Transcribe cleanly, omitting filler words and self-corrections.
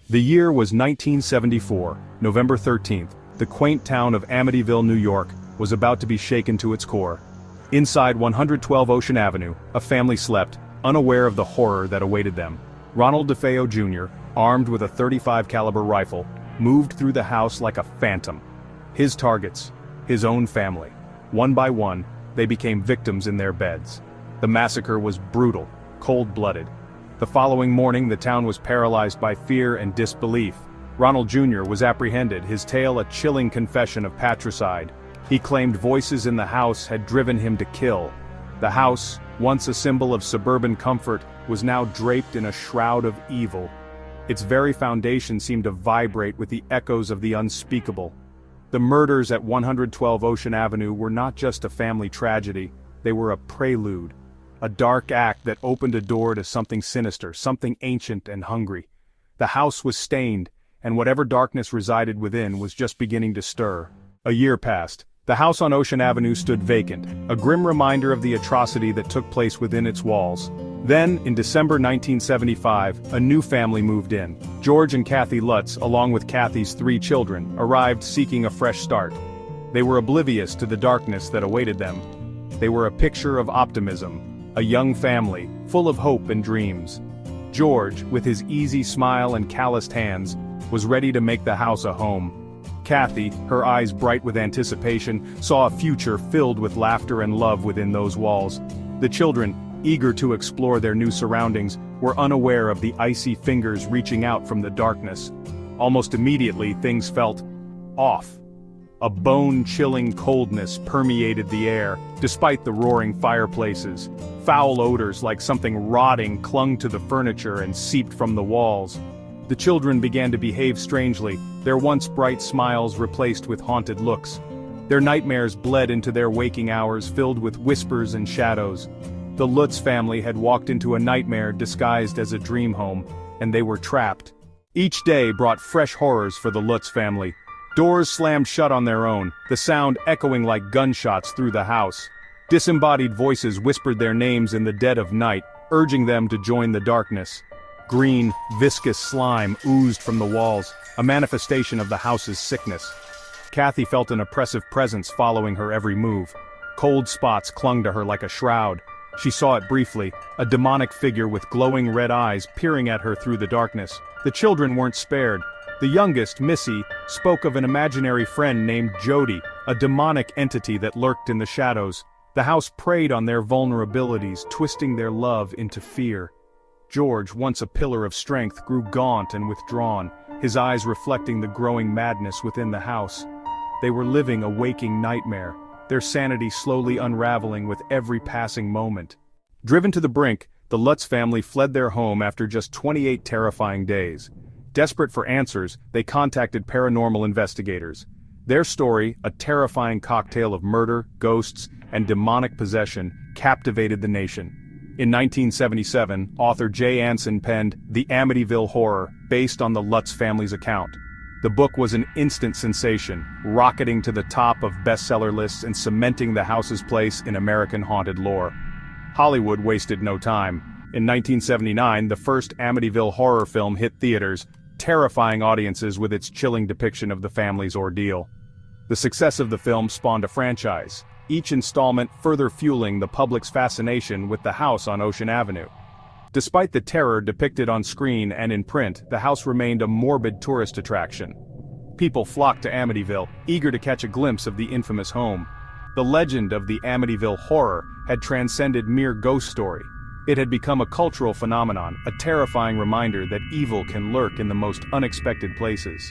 The year was 1974, November 13th. The quaint town of Amityville, New York, was about to be shaken to its core. Inside 112 Ocean Avenue, a family slept, unaware of the horror that awaited them. Ronald DeFeo Jr., armed with a .35 caliber rifle, moved through the house like a phantom. His targets, his own family. One by one, they became victims in their beds. The massacre was brutal, cold-blooded. The following morning, the town was paralyzed by fear and disbelief. Ronald Jr. was apprehended, his tale a chilling confession of patricide. He claimed voices in the house had driven him to kill. The house, once a symbol of suburban comfort, was now draped in a shroud of evil. Its very foundation seemed to vibrate with the echoes of the unspeakable. The murders at 112 Ocean Avenue were not just a family tragedy, they were a prelude. A dark act that opened a door to something sinister, something ancient and hungry. The house was stained, and whatever darkness resided within was just beginning to stir. A year passed. The house on Ocean Avenue stood vacant, a grim reminder of the atrocity that took place within its walls. Then, in December 1975, a new family moved in. George and Kathy Lutz, along with Kathy's 3 children, arrived seeking a fresh start. They were oblivious to the darkness that awaited them. They were a picture of optimism. A young family, full of hope and dreams. George, with his easy smile and calloused hands, was ready to make the house a home. Kathy, her eyes bright with anticipation, saw a future filled with laughter and love within those walls. The children, eager to explore their new surroundings, were unaware of the icy fingers reaching out from the darkness. Almost immediately, things felt off. A bone-chilling coldness permeated the air, despite the roaring fireplaces. Foul odors like something rotting clung to the furniture and seeped from the walls. The children began to behave strangely, their once bright smiles replaced with haunted looks. Their nightmares bled into their waking hours filled with whispers and shadows. The Lutz family had walked into a nightmare disguised as a dream home, and they were trapped. Each day brought fresh horrors for the Lutz family. Doors slammed shut on their own, the sound echoing like gunshots through the house. Disembodied voices whispered their names in the dead of night, urging them to join the darkness. Green, viscous slime oozed from the walls, a manifestation of the house's sickness. Kathy felt an oppressive presence following her every move. Cold spots clung to her like a shroud. She saw it briefly, a demonic figure with glowing red eyes peering at her through the darkness. The children weren't spared. The youngest, Missy, spoke of an imaginary friend named Jody, a demonic entity that lurked in the shadows. The house preyed on their vulnerabilities, twisting their love into fear. George, once a pillar of strength, grew gaunt and withdrawn, his eyes reflecting the growing madness within the house. They were living a waking nightmare, their sanity slowly unraveling with every passing moment. Driven to the brink, the Lutz family fled their home after just 28 terrifying days. Desperate for answers, they contacted paranormal investigators. Their story, a terrifying cocktail of murder, ghosts, and demonic possession, captivated the nation. In 1977, author Jay Anson penned The Amityville Horror, based on the Lutz family's account. The book was an instant sensation, rocketing to the top of bestseller lists and cementing the house's place in American haunted lore. Hollywood wasted no time. In 1979, the first Amityville horror film hit theaters, terrifying audiences with its chilling depiction of the family's ordeal. The success of the film spawned a franchise, each installment further fueling the public's fascination with the house on Ocean Avenue. Despite the terror depicted on screen and in print, the house remained a morbid tourist attraction. People flocked to Amityville, eager to catch a glimpse of the infamous home. The legend of the Amityville Horror had transcended mere ghost story. It had become a cultural phenomenon, a terrifying reminder that evil can lurk in the most unexpected places.